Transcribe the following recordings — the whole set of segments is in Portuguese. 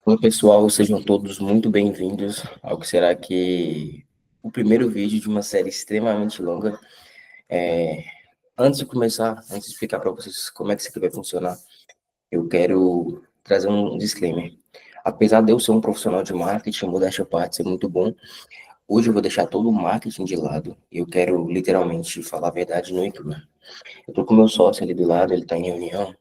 Olá pessoal, sejam todos muito bem-vindos ao que será que o primeiro vídeo de uma série extremamente longa. Antes de começar, antes de explicar para vocês como é que isso aqui vai funcionar, eu quero trazer um disclaimer. Apesar de eu ser um profissional de marketing, modéstia à parte, ser muito bom, hoje eu vou deixar todo o marketing de lado. Eu quero literalmente falar a verdade no e crua. Eu tô com meu sócio ali do lado, ele tá em reunião,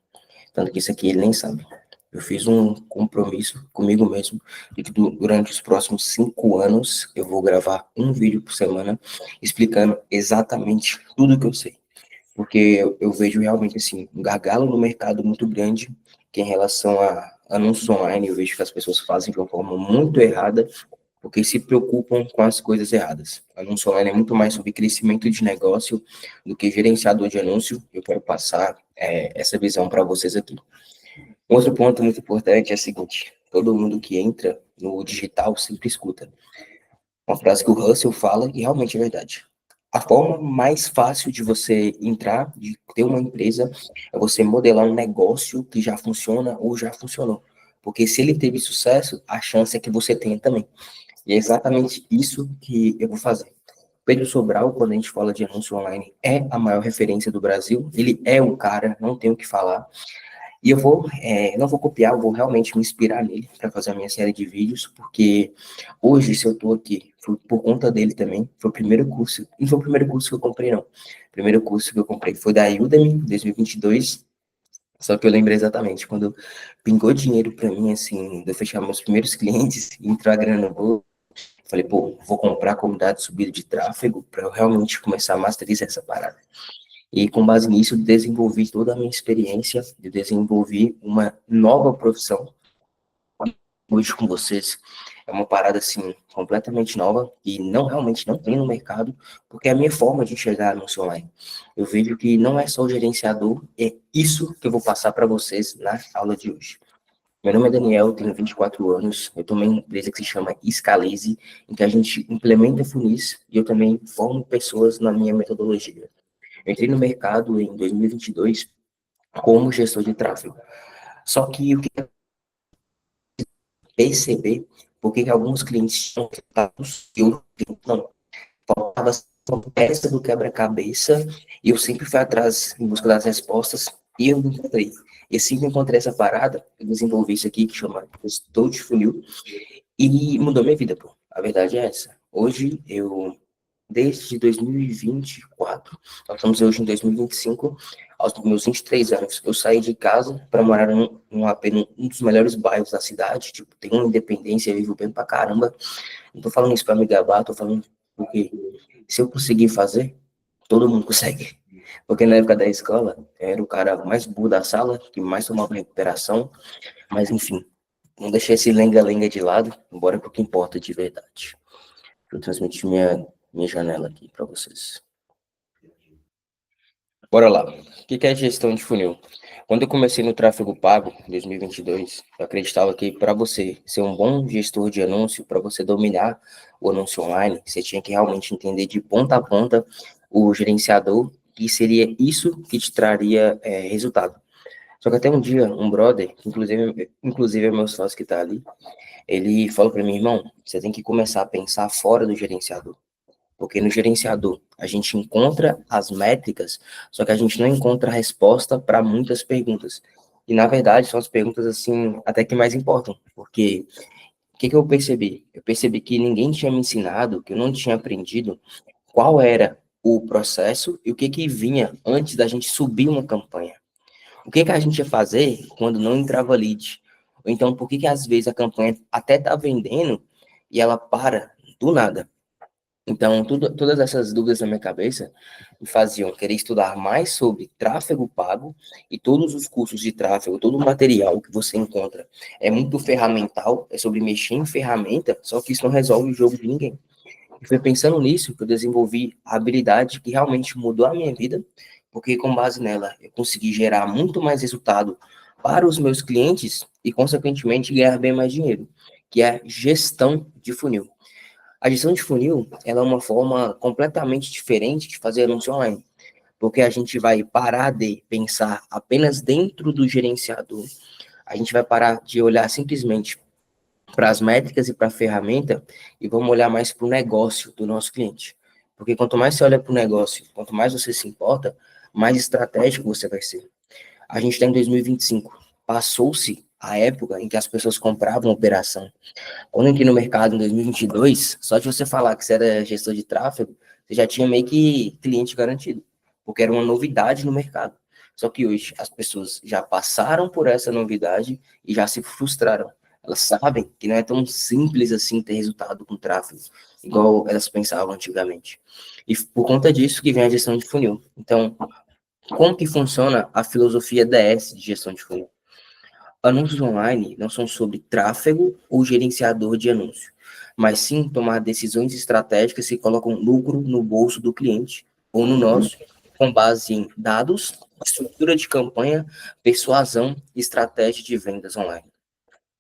tanto que isso aqui ele nem sabe. Eu fiz um compromisso comigo mesmo de que durante os próximos 5 anos eu vou gravar um vídeo por semana explicando exatamente tudo que eu sei. Porque eu vejo realmente assim um gargalo no mercado muito grande que em relação a anúncios online eu vejo que as pessoas fazem de uma forma muito errada porque se preocupam com as coisas erradas. Anúncio online é muito mais sobre crescimento de negócio do que gerenciador de anúncio. Eu quero passar essa visão para vocês aqui. Um outro ponto muito importante é o seguinte: todo mundo que entra no digital sempre escuta uma frase que o Russell fala e realmente é verdade. A forma mais fácil de você entrar, de ter uma empresa, é você modelar um negócio que já funciona ou já funcionou. Porque se ele teve sucesso, a chance é que você tenha também. E é exatamente isso que eu vou fazer. Pedro Sobral, quando a gente fala de anúncio online, é a maior referência do Brasil. Ele é o cara, não tenho o que falar. E eu vou, não vou copiar, eu vou realmente me inspirar nele para fazer a minha série de vídeos, porque hoje, se eu estou aqui, foi por conta dele também. Foi o primeiro curso, não foi o primeiro curso que eu comprei, não. O primeiro curso que eu comprei foi da Udemy, 2022. Só que eu lembro exatamente, quando pingou dinheiro para mim, assim, de eu fechar meus primeiros clientes, entrar a grana no bolso, falei, pô, vou comprar a comunidade de subida de tráfego para eu realmente começar a masterizar essa parada. E com base nisso, desenvolvi toda a minha experiência, de desenvolver uma nova profissão. Hoje com vocês é uma parada assim completamente nova e não realmente não tem no mercado, porque é a minha forma de enxergar anúncio online. Eu vejo que não é só o gerenciador, é isso que eu vou passar para vocês na aula de hoje. Meu nome é Daniel, tenho 24 anos, eu estou numa empresa que se chama Scalese, em que a gente implementa funis e eu também formo pessoas na minha metodologia. Eu entrei no mercado em 2022 como gestor de tráfego. Só que o que eu perceber, porque alguns clientes tinham resultados e outros não. Faltava uma peça do quebra-cabeça e eu sempre fui atrás em busca das respostas e eu não encontrei. E assim que eu encontrei essa parada, eu desenvolvi isso aqui que chama Gestor de Funil e mudou minha vida, pô. A verdade é essa. Hoje eu desde 2024, nós estamos hoje em 2025, aos meus 23 anos, eu saí de casa para morar num AP, um dos melhores bairros da cidade, tipo, tenho uma independência, vivo bem pra caramba. Não tô falando isso para me gabar, tô falando porque se eu conseguir fazer, todo mundo consegue. Porque na época da escola, eu era o cara mais burro da sala, que mais tomava recuperação, mas enfim, não deixei esse lenga-lenga de lado, embora que o que importa de verdade. Eu transmiti minha janela aqui para vocês. Bora lá. O que é gestão de funil? Quando eu comecei no tráfego pago, em 2022, eu acreditava que para você ser um bom gestor de anúncio, para você dominar o anúncio online, você tinha que realmente entender de ponta a ponta o gerenciador e seria isso que te traria resultado. Só que até um dia, um brother, que inclusive é meu sócio que está ali, ele falou para mim, irmão, você tem que começar a pensar fora do gerenciador. Porque no gerenciador a gente encontra as métricas, só que a gente não encontra a resposta para muitas perguntas. E na verdade são as perguntas assim até que mais importam, porque o que eu percebi? Eu percebi que ninguém tinha me ensinado, que eu não tinha aprendido qual era o processo e o que vinha antes da gente subir uma campanha. O que a gente ia fazer quando não entrava lead? Ou então por que às vezes a campanha até tá vendendo e ela para do nada? Então, todas essas dúvidas na minha cabeça me faziam querer estudar mais sobre tráfego pago e todos os cursos de tráfego, todo o material que você encontra é muito ferramental, é sobre mexer em ferramenta, só que isso não resolve o jogo de ninguém. E foi pensando nisso que eu desenvolvi a habilidade que realmente mudou a minha vida, porque com base nela eu consegui gerar muito mais resultado para os meus clientes e, consequentemente, ganhar bem mais dinheiro, que é gestão de funil. A gestão de funil, ela é uma forma completamente diferente de fazer anúncio online, porque a gente vai parar de pensar apenas dentro do gerenciador, a gente vai parar de olhar simplesmente para as métricas e para a ferramenta e vamos olhar mais para o negócio do nosso cliente. Porque quanto mais você olha para o negócio, quanto mais você se importa, mais estratégico você vai ser. A gente está em 2025. Passou-se a época em que as pessoas compravam operação. Quando eu entrei no mercado em 2022, só de você falar que você era gestor de tráfego, você já tinha meio que cliente garantido, porque era uma novidade no mercado. Só que hoje as pessoas já passaram por essa novidade e já se frustraram. Elas sabem que não é tão simples assim ter resultado com tráfego, igual elas pensavam antigamente. E por conta disso que vem a gestão de funil. Então, como que funciona a filosofia DS de gestão de funil? Anúncios online não são sobre tráfego ou gerenciador de anúncio, mas sim tomar decisões estratégicas que colocam lucro no bolso do cliente ou no nosso, com base em dados, estrutura de campanha, persuasão e estratégia de vendas online.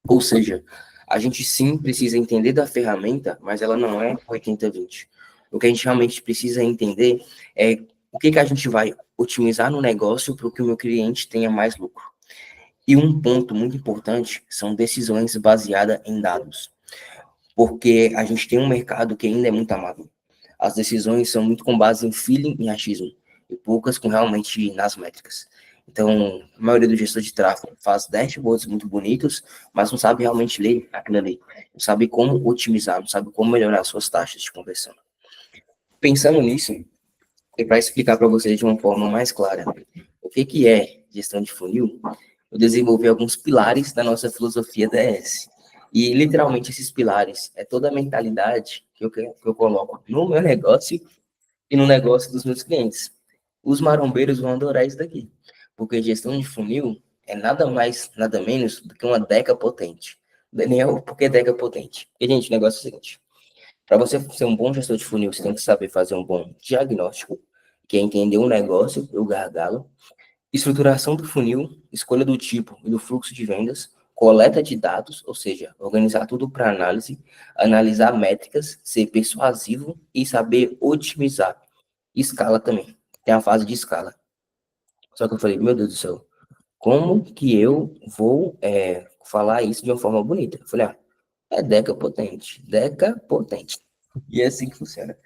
Ou seja, a gente sim precisa entender da ferramenta, mas ela não é 80/20. O que a gente realmente precisa entender é o que a gente vai otimizar no negócio para que o meu cliente tenha mais lucro. E um ponto muito importante são decisões baseadas em dados, porque a gente tem um mercado que ainda é muito amador. As decisões são muito com base em feeling e achismo, e poucas com realmente nas métricas. Então, a maioria do gestor de tráfego faz dashboards muito bonitos, mas não sabe realmente ler aquilo ali. Não sabe como otimizar, não sabe como melhorar suas taxas de conversão. Pensando nisso, e para explicar para vocês de uma forma mais clara o que é gestão de funil, eu desenvolvi alguns pilares da nossa filosofia DS. E, literalmente, esses pilares é toda a mentalidade que eu coloco no meu negócio e no negócio dos meus clientes. Os marombeiros vão adorar isso daqui, porque gestão de funil é nada mais, nada menos do que uma deca potente. Daniel, por que deca potente? Porque, gente, o negócio é o seguinte, para você ser um bom gestor de funil, você tem que saber fazer um bom diagnóstico, que é entender o negócio, o gargalo, estruturação do funil, escolha do tipo e do fluxo de vendas, coleta de dados, ou seja, organizar tudo para análise, analisar métricas, ser persuasivo e saber otimizar. Escala também. Tem a fase de escala. Só que eu falei, meu Deus do céu, como que eu vou falar isso de uma forma bonita? Eu falei, é deca potente, deca potente. E é assim que funciona.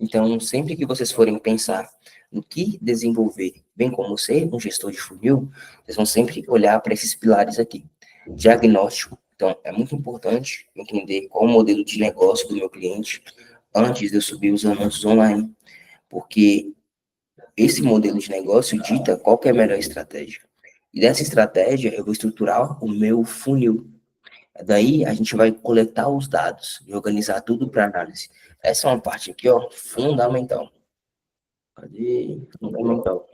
Então, sempre que vocês forem pensar no que desenvolver, bem como ser um gestor de funil, vocês vão sempre olhar para esses pilares aqui. Diagnóstico. Então, é muito importante entender qual o modelo de negócio do meu cliente antes de eu subir os anúncios online, porque esse modelo de negócio dita qual que é a melhor estratégia. E dessa estratégia, eu vou estruturar o meu funil. Daí, a gente vai coletar os dados e organizar tudo para análise. Essa é uma parte aqui, ó, fundamental. Cadê? Fundamental.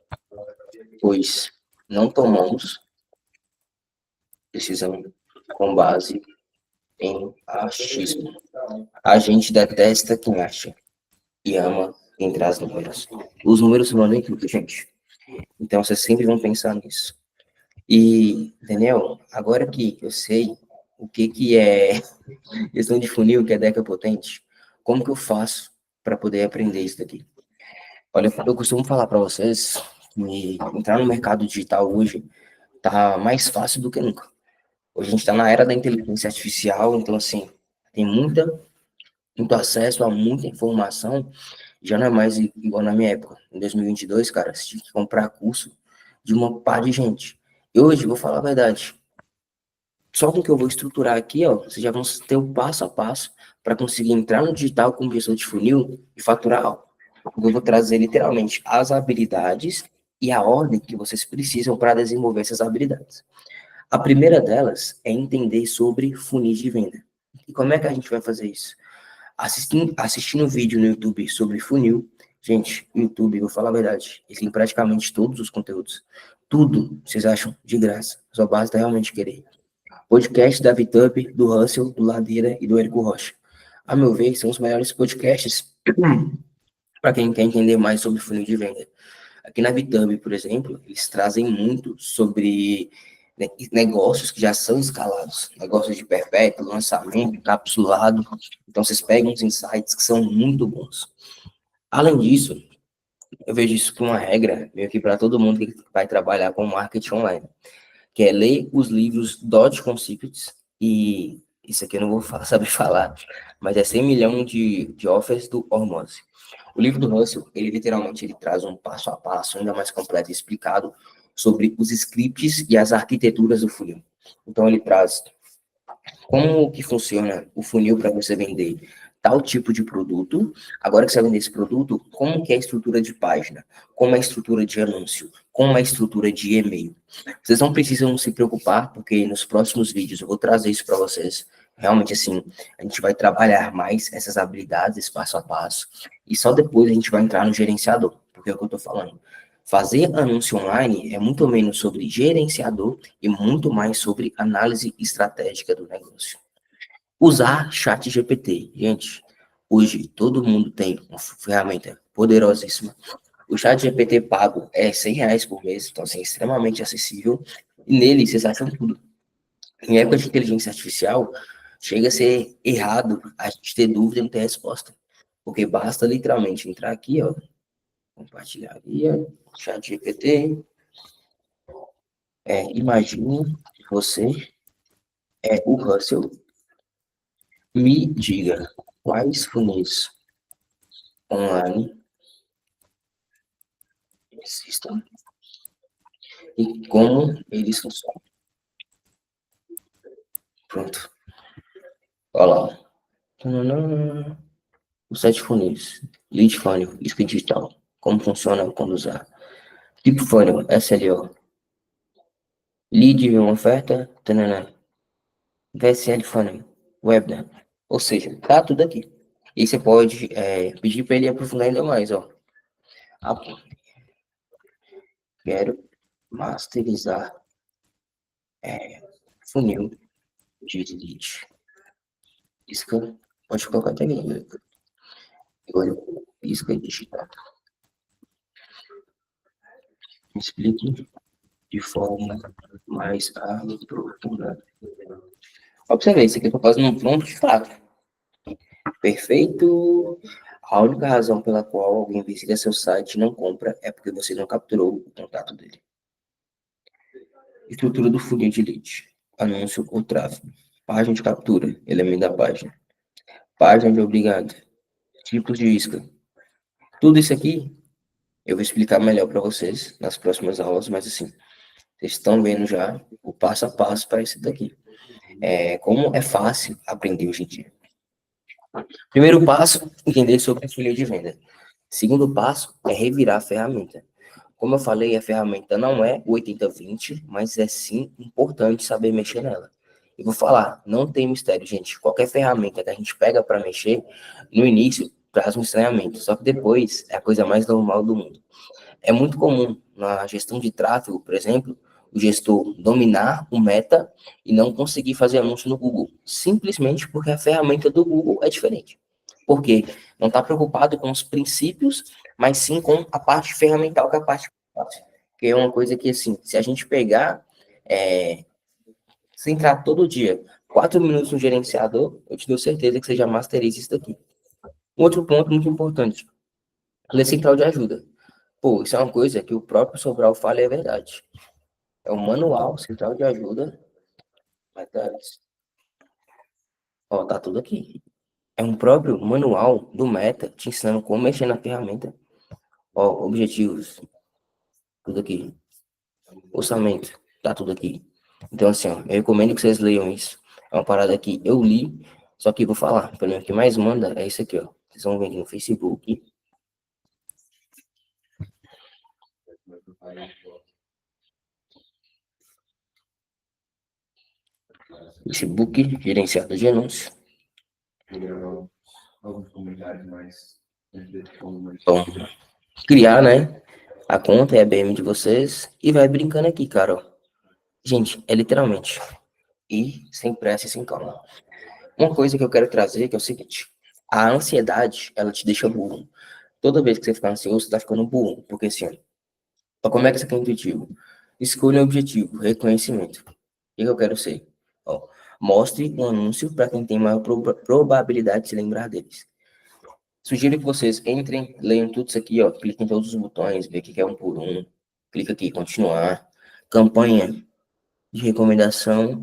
Pois não tomamos decisão com base em achismo. A gente detesta quem acha e ama quem traz números. Os números mandam em tudo, gente. Então, vocês sempre vão pensar nisso. E, Daniel, agora que eu sei o que é questão de funil, que é deca potente, como que eu faço para poder aprender isso daqui? Olha, eu costumo falar para vocês que entrar no mercado digital hoje tá mais fácil do que nunca. Hoje a gente está na era da inteligência artificial, então, assim, tem muito acesso a muita informação, já não é mais igual na minha época. Em 2022, cara, você tinha que comprar curso de uma par de gente. E hoje, vou falar a verdade, só com o que eu vou estruturar aqui, ó, vocês já vão ter o passo a passo para conseguir entrar no digital com gestão de funil e faturar algo. Eu vou trazer literalmente as habilidades e a ordem que vocês precisam para desenvolver essas habilidades. A primeira delas é entender sobre funis de venda. E como é que a gente vai fazer isso? Assistindo vídeo no YouTube sobre funil. Gente, YouTube, vou falar a verdade, ele tem praticamente todos os conteúdos. Tudo vocês acham de graça. Só basta realmente querer. Podcast da VTube, do Russell, do Ladeira e do Érico Rocha. A meu ver, são os melhores podcasts para quem quer entender mais sobre funil de venda. Aqui na VTube, por exemplo, eles trazem muito sobre negócios que já são escalados, negócios de perpétuo, lançamento, capsulado. Então, vocês pegam uns insights que são muito bons. Além disso, eu vejo isso como uma regra, meio que para todo mundo que vai trabalhar com marketing online, que é ler os livros Dodge Concepts e isso aqui eu não vou saber falar, mas é 100 milhões de offers do Hormozzi. O livro do Russell, ele literalmente ele traz um passo a passo ainda mais completo e explicado sobre os scripts e as arquiteturas do funil. Então ele traz como que funciona o funil para você vender tal tipo de produto. Agora que você vai vender esse produto, como que é a estrutura de página, como é a estrutura de anúncio, como é a estrutura de e-mail. Vocês não precisam se preocupar, porque nos próximos vídeos eu vou trazer isso para vocês. Realmente, assim, a gente vai trabalhar mais essas habilidades, esse passo a passo, e só depois a gente vai entrar no gerenciador, porque é o que eu estou falando. Fazer anúncio online é muito menos sobre gerenciador e muito mais sobre análise estratégica do negócio. Usar chat GPT. Gente, hoje todo mundo tem uma ferramenta poderosíssima. O chat GPT pago é R$ 100 por mês, então assim, é extremamente acessível. E nele vocês acham tudo. Em época de inteligência artificial, chega a ser errado a gente ter dúvida e não ter resposta. Porque basta literalmente entrar aqui, ó, compartilharia, chat GPT, imagine que você é o Russell, me diga quais funis online existem e como eles funcionam. Pronto. Olha lá. Os 7 funis. Lead funnel, isca digital. Como funciona quando usar. Tipo funnel, SLO. Lead uma oferta. Tanana. VSL funnel. Webinar. Ou seja, tá tudo aqui. E você pode pedir para ele aprofundar ainda mais, ó. Quero masterizar funil de lead. Isca, pode colocar até aqui. Agora, isca digital. Explique de forma mais aprofundada. Observe, isso aqui eu estou fazendo um prompt de fato. Perfeito. A única razão pela qual alguém visita seu site e não compra é porque você não capturou o contato dele. Estrutura do funil de lead. Anúncio ou tráfego. Página de captura, elemento da página. Página de obrigado. Tipos de isca. Tudo isso aqui eu vou explicar melhor para vocês nas próximas aulas, mas assim, vocês estão vendo já o passo a passo para isso daqui. Como é fácil aprender hoje em dia. Primeiro passo, entender sobre a funil de venda. Segundo passo é revirar a ferramenta. Como eu falei, a ferramenta não é o 80/20, mas é sim importante saber mexer nela. E vou falar, não tem mistério, gente. Qualquer ferramenta que a gente pega para mexer, no início traz um estranhamento, só que depois é a coisa mais normal do mundo. É muito comum na gestão de tráfego, por exemplo, o gestor dominar o meta e não conseguir fazer anúncio no Google, simplesmente porque a ferramenta do Google é diferente. Por quê? Não está preocupado com os princípios, mas sim com a parte ferramental, que é a parte fácil. Que é uma coisa que, assim, se a gente pegar, se entrar todo dia, 4 minutos no gerenciador, eu te dou certeza que você já masteriza isso daqui. Um outro ponto muito importante, ler central de ajuda. Pô, isso é uma coisa que o próprio Sobral fala e é verdade. É o manual central de ajuda. Ó, tá tudo aqui. É um próprio manual do Meta te ensinando como mexer na ferramenta. Ó, objetivos, tudo aqui. Orçamento, tá tudo aqui. Então, assim, ó, eu recomendo que vocês leiam isso. É uma parada que eu li, só que vou falar. Pelo menos o que mais manda é isso aqui, ó. Vocês vão ver aqui no Facebook. Facebook, gerenciado de anúncios. Então, criar, né? A conta é a BM de vocês e vai brincando aqui, cara. Ó. Gente, é literalmente ir sem pressa e sem calma. Uma coisa que eu quero trazer que é o seguinte: a ansiedade, ela te deixa burro. Toda vez que você ficar ansioso, você tá ficando burro. Porque assim, ó, como é que isso aqui é intuitivo? Escolha um objetivo, reconhecimento. O que eu quero ser? Ó, mostre um anúncio para quem tem maior probabilidade de se lembrar deles. Sugiro que vocês entrem, leiam tudo isso aqui, ó, cliquem em todos os botões, vê o que é um por um, clica aqui, continuar. Campanha de recomendação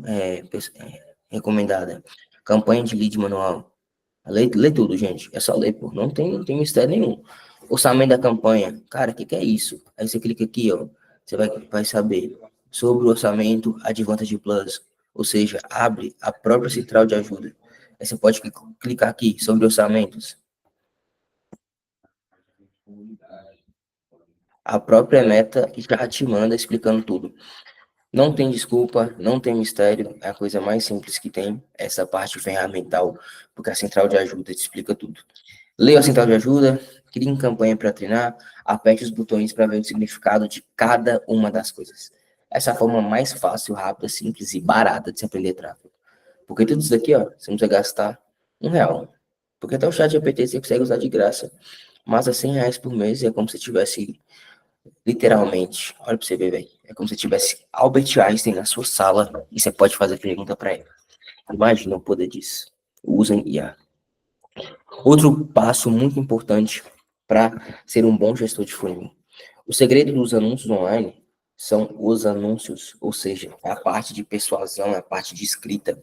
recomendada. Campanha de lead manual. Lê tudo, gente. É só ler, pô. Não tem mistério nenhum. Orçamento da campanha. Cara, o que é isso? Aí você clica aqui, ó. Você vai saber sobre o orçamento Advantage Plus. Ou seja, abre a própria central de ajuda. Aí você pode clicar aqui sobre orçamentos. A própria meta já te manda explicando tudo. Não tem desculpa, não tem mistério, é a coisa mais simples que tem, essa parte ferramental, porque a central de ajuda te explica tudo. Leia a central de ajuda, crie uma campanha para treinar, aperte os botões para ver o significado de cada uma das coisas. Essa é a forma mais fácil, rápida, simples e barata de se aprender tráfego. Porque tudo isso daqui, ó, você não precisa gastar R$ 1. Porque até o chat GPT você consegue usar de graça. Mas é R$ 100 por mês e é como se tivesse literalmente, olha pra você ver, velho. É como se tivesse Albert Einstein na sua sala e você pode fazer pergunta para ele. Imagina o poder disso. Usem IA. Outro passo muito importante para ser um bom gestor de funil. O segredo dos anúncios online são os anúncios, ou seja, a parte de persuasão, a parte de escrita.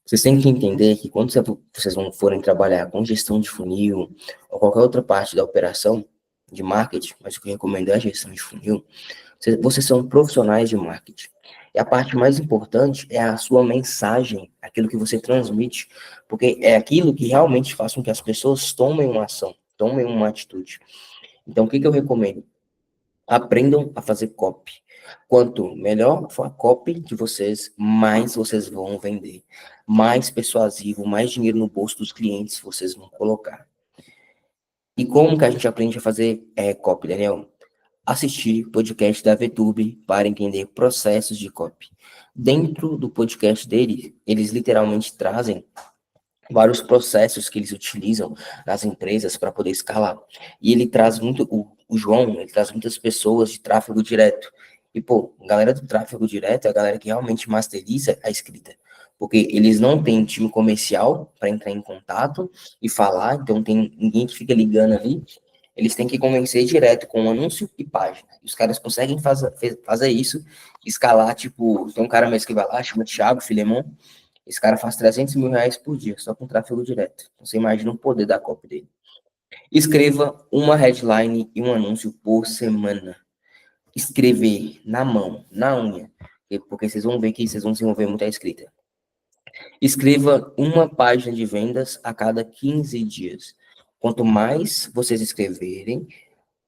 Vocês têm que entender que quando vocês forem trabalhar com gestão de funil ou qualquer outra parte da operação de marketing, mas o que eu recomendo é a gestão de funil, vocês são profissionais de marketing. E a parte mais importante é a sua mensagem, aquilo que você transmite, porque é aquilo que realmente faz com que as pessoas tomem uma ação, tomem uma atitude. Então, o que eu recomendo? Aprendam a fazer copy. Quanto melhor for a copy de vocês, mais vocês vão vender. Mais persuasivo, mais dinheiro no bolso dos clientes vocês vão colocar. E como que a gente aprende a fazer copy, Daniel? Assistir podcast da VTube para entender processos de copy. Dentro do podcast dele, eles literalmente trazem vários processos que eles utilizam nas empresas para poder escalar. E ele traz muito, o João, ele traz muitas pessoas de tráfego direto. E, pô, a galera do tráfego direto é a galera que realmente masteriza a escrita. Porque eles não têm time comercial para entrar em contato e falar, então tem ninguém que fica ligando ali. Eles têm que convencer direto com anúncio e página. E os caras conseguem fazer isso, escalar, tipo, tem um cara mesmo que vai lá, chama Thiago Filemon, esse cara faz R$ 300 mil por dia, só com tráfego direto. Você imagina o poder da copy dele. Escreva uma headline e um anúncio por semana. Escrever na mão, na unha, porque vocês vão ver que vocês vão desenvolver muita escrita. Escreva uma página de vendas a cada 15 dias. Quanto mais vocês escreverem,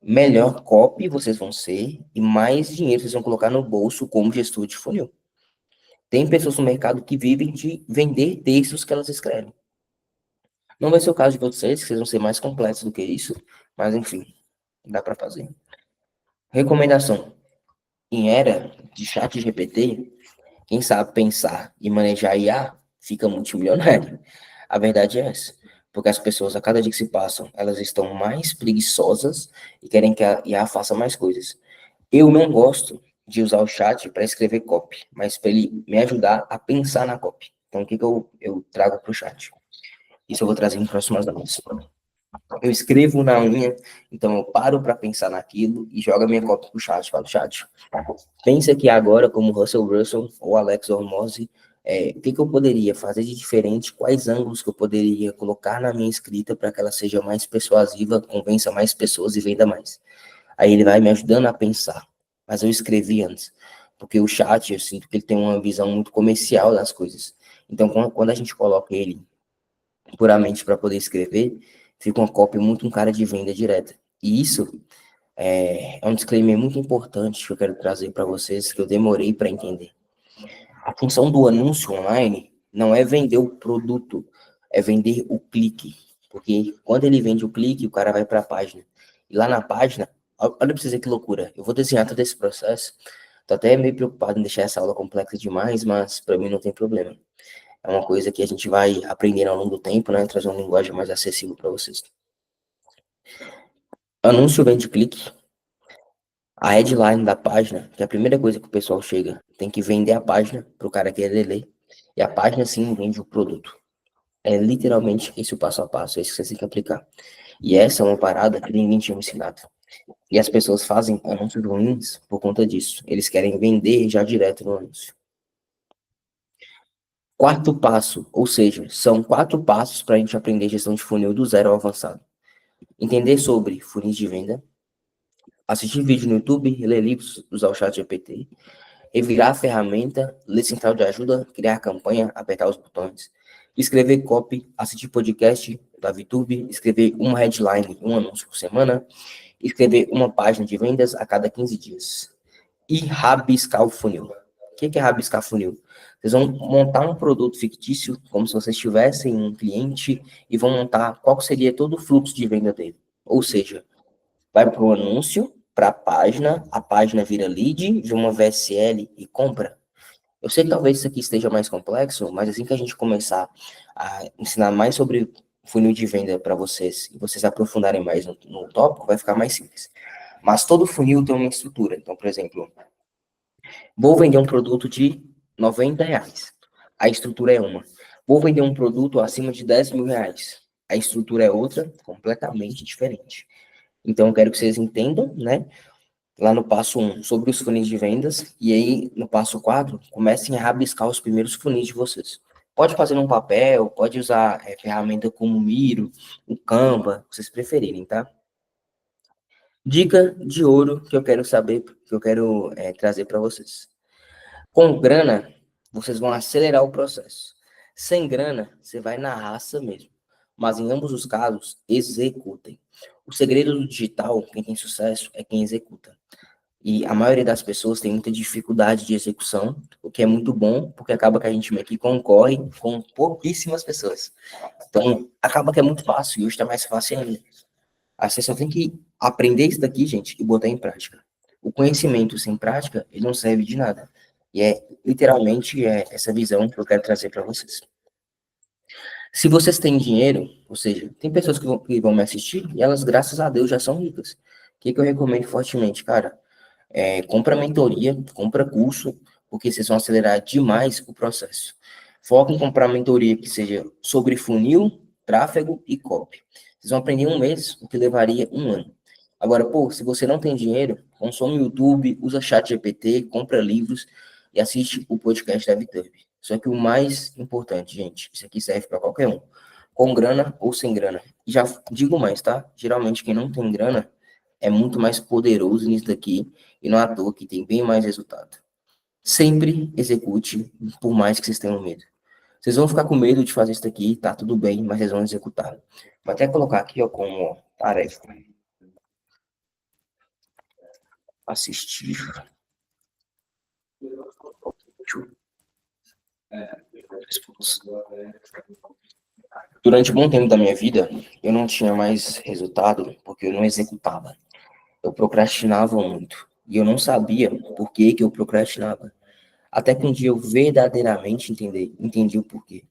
melhor copy vocês vão ser e mais dinheiro vocês vão colocar no bolso como gestor de funil. Tem pessoas no mercado que vivem de vender textos que elas escrevem. Não vai ser o caso de vocês, que vocês vão ser mais completos do que isso, mas enfim, dá para fazer. Recomendação: em era de chat GPT, quem sabe pensar e manejar IA fica multimilionário. A verdade é essa. Porque as pessoas, a cada dia que se passam, elas estão mais preguiçosas e querem que a IA faça mais coisas. Eu não gosto de usar o chat para escrever copy, mas para ele me ajudar a pensar na copy. Então, o que eu trago para o chat? Isso eu vou trazer em próximas aulas. Eu escrevo na unha, então eu paro para pensar naquilo e jogo a minha cópia pro chat, falo, chat, pensa que agora, como Russell ou Alex Hormozzi, o que eu poderia fazer de diferente, quais ângulos que eu poderia colocar na minha escrita para que ela seja mais persuasiva, convença mais pessoas e venda mais. Aí ele vai me ajudando a pensar, mas eu escrevi antes, porque o chat, eu sinto que ele tem uma visão muito comercial das coisas. Então, quando a gente coloca ele puramente para poder escrever, fica uma cópia muito um cara de venda direta. E isso é um disclaimer muito importante que eu quero trazer para vocês, que eu demorei para entender. A função do anúncio online não é vender o produto, é vender o clique. Porque quando ele vende o clique, o cara vai para a página. E lá na página, olha para vocês verem que loucura. Eu vou desenhar todo esse processo. Tô até meio preocupado em deixar essa aula complexa demais, mas para mim não tem problema. É uma coisa que a gente vai aprendendo ao longo do tempo, né? Trazer uma linguagem mais acessível para vocês. Anúncio vende clique. A headline da página, que é a primeira coisa que o pessoal chega, tem que vender a página para o cara querer ler. E a página sim vende o produto. É literalmente esse o passo a passo, é isso que você tem que aplicar. E essa é uma parada que ninguém tinha me ensinado. E as pessoas fazem anúncios ruins por conta disso. Eles querem vender já direto no anúncio. Quarto passo, ou seja, são 4 passos para a gente aprender gestão de funil do zero ao avançado. Entender sobre funis de venda, assistir vídeo no YouTube, ler livros, usar o chat GPT, revirar a ferramenta, ler central de ajuda, criar campanha, apertar os botões, escrever copy, assistir podcast da VTube, escrever uma headline, um anúncio por semana, escrever uma página de vendas a cada 15 dias. E rabiscar o funil. O que é rabiscar funil? Vocês vão montar um produto fictício, como se vocês tivessem um cliente, e vão montar qual seria todo o fluxo de venda dele. Ou seja, vai para o anúncio, para a página vira lead, vira uma VSL e compra. Eu sei que talvez isso aqui esteja mais complexo, mas assim que a gente começar a ensinar mais sobre funil de venda para vocês, e vocês aprofundarem mais no tópico, vai ficar mais simples. Mas todo funil tem uma estrutura. Então, por exemplo, vou vender um produto de R$ 90. A estrutura é uma. Vou vender um produto acima de R$ 10.000. A estrutura é outra, completamente diferente. Então, eu quero que vocês entendam, né? Lá no passo 1, sobre os funis de vendas. E aí, no passo 4, comecem a rabiscar os primeiros funis de vocês. Pode fazer num papel, pode usar ferramenta como o Miro, o Canva, vocês preferirem, tá? Dica de ouro que eu quero saber, que eu quero trazer para vocês. Com grana, vocês vão acelerar o processo. Sem grana, você vai na raça mesmo. Mas em ambos os casos, executem. O segredo do digital, quem tem sucesso, é quem executa. E a maioria das pessoas tem muita dificuldade de execução, o que é muito bom, porque acaba que a gente meio que concorre com pouquíssimas pessoas. Então, acaba que é muito fácil, e hoje está mais fácil ainda. Aí você só tem que aprender isso daqui, gente, e botar em prática. O conhecimento sem prática, ele não serve de nada. E é literalmente essa visão que eu quero trazer para vocês. Se vocês têm dinheiro, ou seja, tem pessoas que vão me assistir e elas, graças a Deus, já são ricas. O que eu recomendo fortemente, cara? Compra mentoria, compra curso, porque vocês vão acelerar demais o processo. Foca em comprar mentoria que seja sobre funil, tráfego e copy. Vocês vão aprender em um mês, o que levaria um ano. Agora, pô, se você não tem dinheiro, consome o YouTube, usa chat GPT, compra livros e assiste o podcast da VTube. Só que o mais importante, gente, isso aqui serve para qualquer um, com grana ou sem grana. E já digo mais, tá? Geralmente quem não tem grana é muito mais poderoso nisso daqui e não é à toa que tem bem mais resultado. Sempre execute, por mais que vocês tenham medo. Vocês vão ficar com medo de fazer isso daqui, tá tudo bem, mas vocês vão executar. Vou até colocar aqui, ó, como tarefa. Assistir. Durante um bom tempo da minha vida, eu não tinha mais resultado porque eu não executava. Eu procrastinava muito. E eu não sabia por que eu procrastinava. Até que um dia eu verdadeiramente entendi o porquê.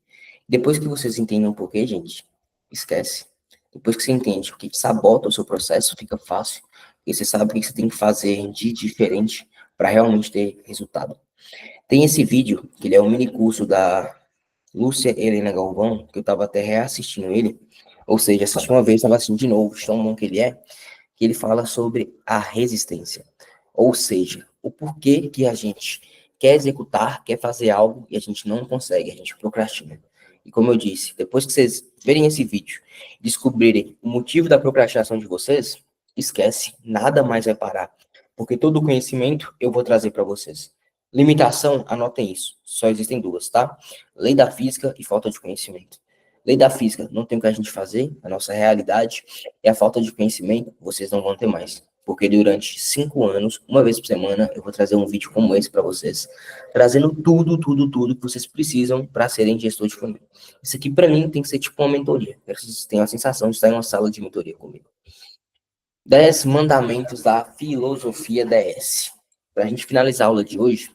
Depois que vocês entendem o porquê, gente, esquece. Depois que você entende o que sabota o seu processo, fica fácil. E você sabe o que você tem que fazer de diferente para realmente ter resultado. Tem esse vídeo, que ele é um mini curso da Lúcia Helena Galvão, que eu estava até reassistindo ele. Ou seja, assisti uma vez, estava assistindo de novo, de tão bom que ele fala sobre a resistência. Ou seja, o porquê que a gente quer executar, quer fazer algo e a gente não consegue, a gente procrastina. E como eu disse, depois que vocês verem esse vídeo, descobrirem o motivo da procrastinação de vocês, esquece, nada mais vai parar. Porque todo o conhecimento eu vou trazer para vocês. Limitação, anotem isso. Só existem duas, tá? Lei da física e falta de conhecimento. Lei da física, não tem o que a gente fazer, a nossa realidade é a falta de conhecimento, vocês não vão ter mais. Porque durante 5 anos, uma vez por semana, eu vou trazer um vídeo como esse para vocês, trazendo tudo que vocês precisam para serem gestor de funil. Isso aqui, para mim, tem que ser tipo uma mentoria. Quero que vocês tenham a sensação de estar em uma sala de mentoria comigo. 10 mandamentos da filosofia DS. Para a gente finalizar a aula de hoje,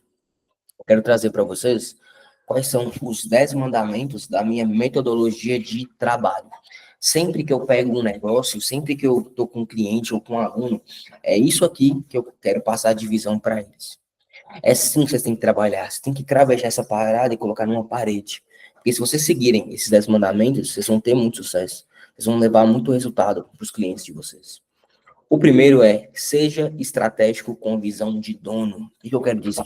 eu quero trazer para vocês quais são os 10 mandamentos da minha metodologia de trabalho. Sempre que eu pego um negócio, sempre que eu estou com um cliente ou com um aluno, é isso aqui que eu quero passar de visão para eles. É assim que vocês têm que trabalhar, você tem que cravejar essa parada e colocar numa parede. Porque se vocês seguirem esses 10 mandamentos, vocês vão ter muito sucesso. Vocês vão levar muito resultado para os clientes de vocês. O primeiro é, seja estratégico com visão de dono. O que eu quero dizer?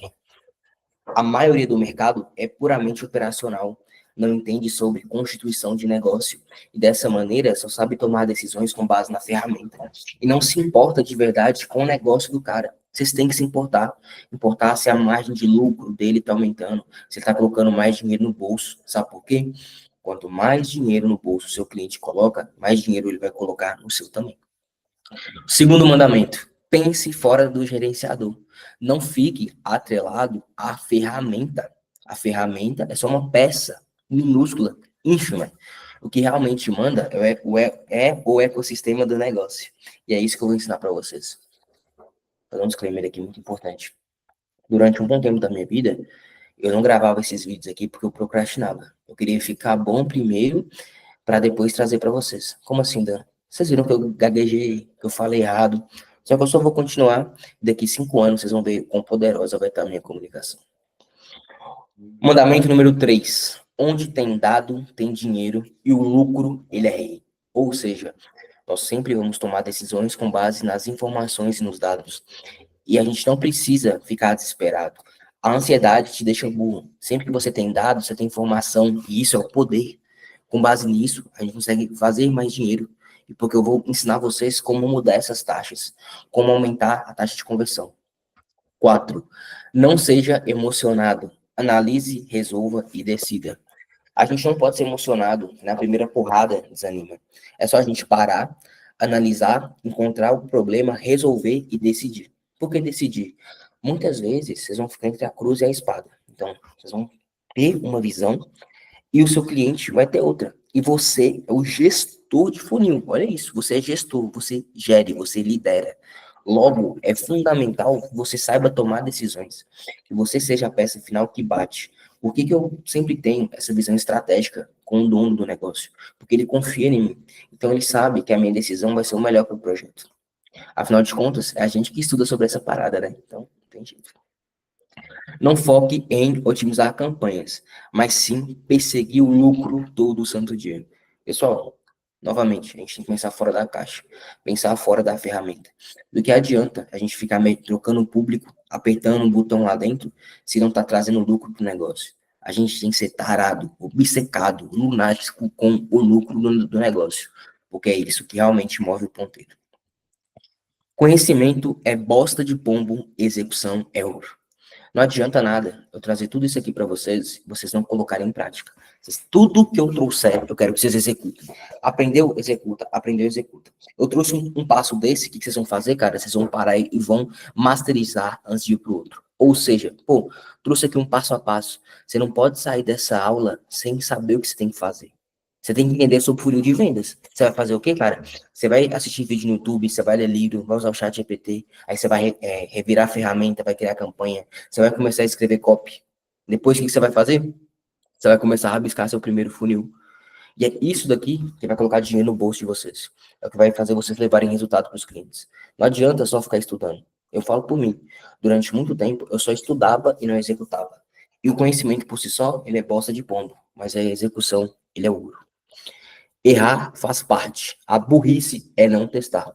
A maioria do mercado é puramente operacional, não entende sobre constituição de negócio e dessa maneira só sabe tomar decisões com base na ferramenta e não se importa de verdade com o negócio do cara. Vocês têm que se importar se a margem de lucro dele está aumentando, se ele está colocando mais dinheiro no bolso. Sabe por quê? Quanto mais dinheiro no bolso o seu cliente coloca, mais dinheiro ele vai colocar no seu também. Segundo mandamento, pense fora do gerenciador. Não fique atrelado à ferramenta. A ferramenta é só uma peça minúscula, ínfima. O que realmente manda é o ecossistema do negócio. E é isso que eu vou ensinar para vocês. Vou dar um disclaimer aqui muito importante. Durante um bom tempo da minha vida, eu não gravava esses vídeos aqui porque eu procrastinava. Eu queria ficar bom primeiro para depois trazer para vocês. Como assim, Dan? Vocês viram que eu gaguejei, que eu falei errado. Só que eu só vou continuar. Daqui 5 anos vocês vão ver quão poderosa vai estar a minha comunicação. Mandamento número 3. Onde tem dado, tem dinheiro e o lucro, ele é rei. Ou seja, nós sempre vamos tomar decisões com base nas informações e nos dados. E a gente não precisa ficar desesperado. A ansiedade te deixa burro. Sempre que você tem dados, você tem informação, e isso é o poder. Com base nisso, a gente consegue fazer mais dinheiro. E porque eu vou ensinar vocês como mudar essas taxas, como aumentar a taxa de conversão. 4. Não seja emocionado. Analise, resolva e decida. A gente não pode ser emocionado na primeira porrada, desanima. É só a gente parar, analisar, encontrar o problema, resolver e decidir. Por que decidir? Muitas vezes vocês vão ficar entre a cruz e a espada. Então, vocês vão ter uma visão e o seu cliente vai ter outra. E você é o gestor de funil. Olha isso, você é gestor, você gere, você lidera. Logo, é fundamental que você saiba tomar decisões, que você seja a peça final que bate. Por que eu sempre tenho essa visão estratégica com o dono do negócio? Porque ele confia em mim. Então, ele sabe que a minha decisão vai ser o melhor para o projeto. Afinal de contas, é a gente que estuda sobre essa parada, né? Então, tem jeito. Não foque em otimizar campanhas, mas sim perseguir o lucro todo santo dia. Pessoal, novamente, a gente tem que pensar fora da caixa, pensar fora da ferramenta. Do que adianta a gente ficar trocando o público, apertando um botão lá dentro, se não está trazendo lucro para o negócio? A gente tem que ser tarado, obcecado, lunático com o lucro do negócio, porque é isso que realmente move o ponteiro. Conhecimento é bosta de pombo, execução é ouro. Não adianta nada eu trazer tudo isso aqui para vocês e vocês não colocarem em prática. Tudo que eu trouxer, eu quero que vocês executem. Aprendeu? Executa. Aprendeu? Executa. Eu trouxe um passo desse, o que vocês vão fazer, cara? Vocês vão parar e vão masterizar antes de ir pro outro. Ou seja, pô, trouxe aqui um passo a passo. Você não pode sair dessa aula sem saber o que você tem que fazer. Você tem que entender sobre funil de vendas. Você vai fazer o quê, cara? Você vai assistir vídeo no YouTube, você vai ler livro, vai usar o chat GPT, aí você vai revirar a ferramenta, vai criar campanha, você vai começar a escrever copy. Depois, o que você vai fazer? Você vai começar a rabiscar seu primeiro funil. E é isso daqui que vai colocar dinheiro no bolso de vocês. É o que vai fazer vocês levarem resultado para os clientes. Não adianta só ficar estudando. Eu falo por mim. Durante muito tempo, eu só estudava e não executava. E o conhecimento por si só, ele é bosta de pombo, mas a execução, ele é ouro. Errar faz parte. A burrice é não testar.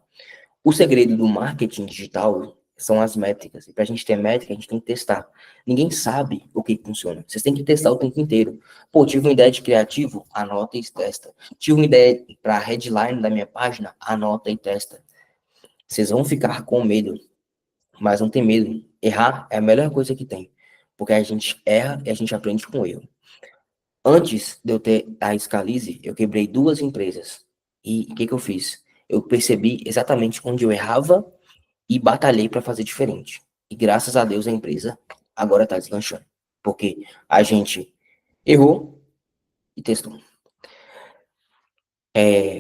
O segredo do marketing digital são as métricas. E para a gente ter métrica, a gente tem que testar. Ninguém sabe o que funciona. Vocês têm que testar o tempo inteiro. Pô, tive uma ideia de criativo? Anota e testa. Tive uma ideia para headline da minha página? Anota e testa. Vocês vão ficar com medo, mas não tem medo. Errar é a melhor coisa que tem. Porque a gente erra e a gente aprende com erro. Antes de eu ter a Scalise, eu quebrei 2 empresas. E o que eu fiz? Eu percebi exatamente onde eu errava e batalhei para fazer diferente. E graças a Deus a empresa agora está deslanchando. Porque a gente errou e testou.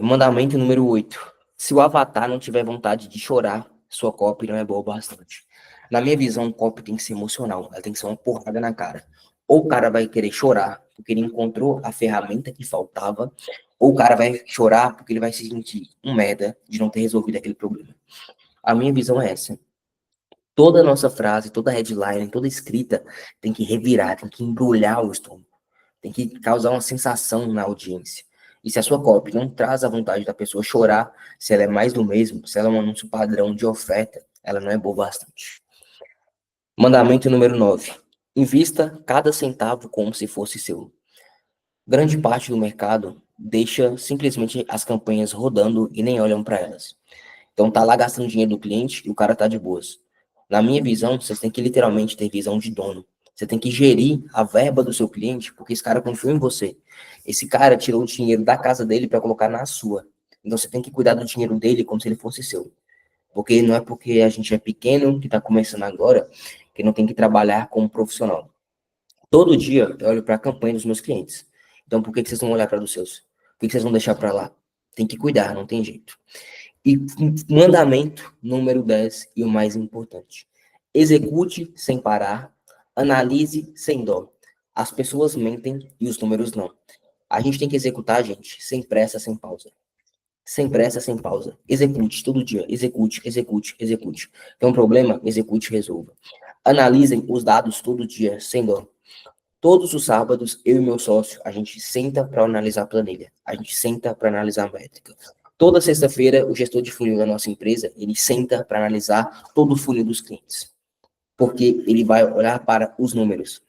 Mandamento número 8. Se o avatar não tiver vontade de chorar, sua copy não é boa o bastante. Na minha visão, copy tem que ser emocional. Ela tem que ser uma porrada na cara. Ou o cara vai querer chorar porque ele encontrou a ferramenta que faltava, ou o cara vai chorar porque ele vai se sentir um merda de não ter resolvido aquele problema. A minha visão é essa. Toda a nossa frase, toda headline, toda escrita tem que revirar, tem que embrulhar o estômago, tem que causar uma sensação na audiência. E se a sua copy não traz a vontade da pessoa chorar, se ela é mais do mesmo, se ela é um anúncio padrão de oferta, ela não é boa bastante. Mandamento número 9. Invista cada centavo como se fosse seu. Grande parte do mercado deixa simplesmente as campanhas rodando e nem olham para elas. Então tá lá gastando dinheiro do cliente e o cara tá de boas. Na minha visão, vocês têm que literalmente ter visão de dono. Você tem que gerir a verba do seu cliente, porque esse cara confiou em você. Esse cara tirou o dinheiro da casa dele para colocar na sua. Então você tem que cuidar do dinheiro dele como se ele fosse seu. Porque não é porque a gente é pequeno, que está começando agora, que não tem que trabalhar como profissional. Todo dia eu olho para a campanha dos meus clientes. Então por que que vocês vão olhar para os seus? Por que que vocês vão deixar para lá? Tem que cuidar, não tem jeito. E mandamento número 10 e o mais importante. Execute sem parar, analise sem dó. As pessoas mentem e os números não. A gente tem que executar, gente, sem pressa, sem pausa. Sem pressa, sem pausa. Execute todo dia. Execute, execute, execute. Tem um problema? Execute e resolva. Analisem os dados todo dia, sem dó. Todos os sábados, eu e meu sócio, a gente senta para analisar a planilha. A gente senta para analisar a métrica. Toda sexta-feira, o gestor de funil da nossa empresa, ele senta para analisar todo o funil dos clientes. Porque ele vai olhar para os números.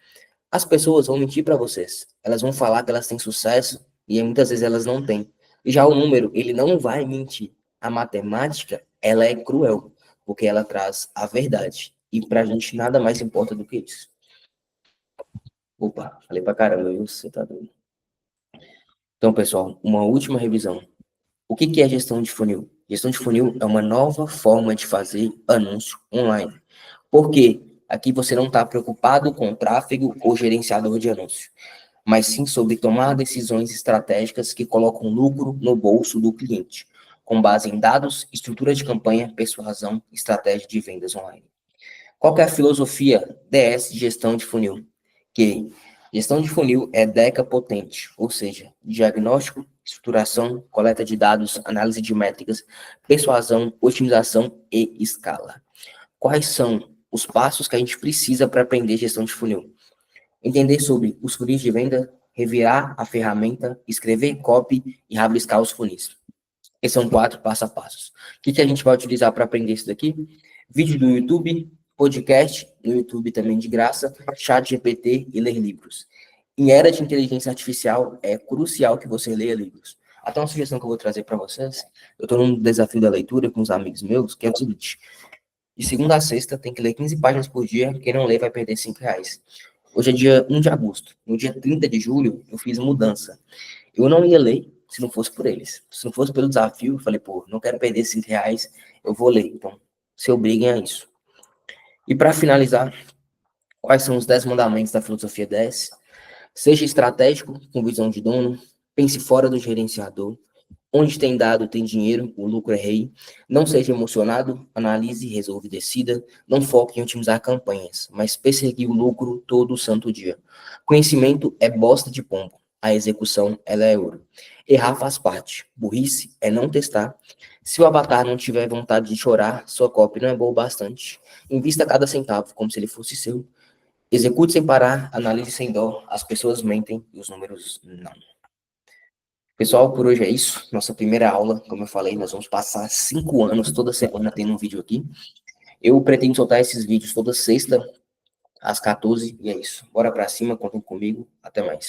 As pessoas vão mentir para vocês. Elas vão falar que elas têm sucesso e muitas vezes elas não têm. E já o número, ele não vai mentir. A matemática, ela é cruel, porque ela traz a verdade. E para a gente nada mais importa do que isso. Opa, falei pra caramba, viu? Você tá doido. Então, pessoal, uma última revisão. O que que é gestão de funil? Gestão de funil é uma nova forma de fazer anúncio online. Por quê? Aqui você não está preocupado com tráfego ou gerenciador de anúncio, mas sim sobre tomar decisões estratégicas que colocam lucro no bolso do cliente, com base em dados, estrutura de campanha, persuasão, estratégia de vendas online. Qual que é a filosofia DS de gestão de funil? Que gestão de funil é DECA potente, ou seja, diagnóstico, estruturação, coleta de dados, análise de métricas, persuasão, otimização e escala. Quais são os passos que a gente precisa para aprender gestão de funil? Entender sobre os funis de venda, revirar a ferramenta, escrever copy e rabiscar os funis. Esses são 4 passo a passos. O que a gente vai utilizar para aprender isso daqui? Vídeo do YouTube, podcast no YouTube também de graça, chat GPT e ler livros. Em era de inteligência artificial, é crucial que você leia livros. Até uma sugestão que eu vou trazer para vocês, eu estou num desafio da leitura com uns amigos meus, que é o seguinte, de segunda a sexta tem que ler 15 páginas por dia, quem não lê vai perder R$ 5. Hoje é dia 1 de agosto, no dia 30 de julho eu fiz mudança. Eu não ia ler se não fosse por eles. Se não fosse pelo desafio, eu falei, pô, não quero perder R$ 5, eu vou ler. Então, se obriguem a isso. E para finalizar, quais são os 10 mandamentos da filosofia 10? Seja estratégico, com visão de dono, pense fora do gerenciador, onde tem dado, tem dinheiro, o lucro é rei. Não seja emocionado, analise, resolve, decida. Não foque em otimizar campanhas, mas perseguir o lucro todo santo dia. Conhecimento é bosta de pombo. A execução, ela é ouro. Errar faz parte. Burrice é não testar. Se o avatar não tiver vontade de chorar, sua cópia não é boa o bastante. Invista cada centavo como se ele fosse seu. Execute sem parar, analise sem dó. As pessoas mentem e os números não. Pessoal, por hoje é isso. Nossa primeira aula, como eu falei, nós vamos passar 5 anos toda semana tendo um vídeo aqui. Eu pretendo soltar esses vídeos toda sexta, às 14, e é isso. Bora pra cima, contem comigo. Até mais.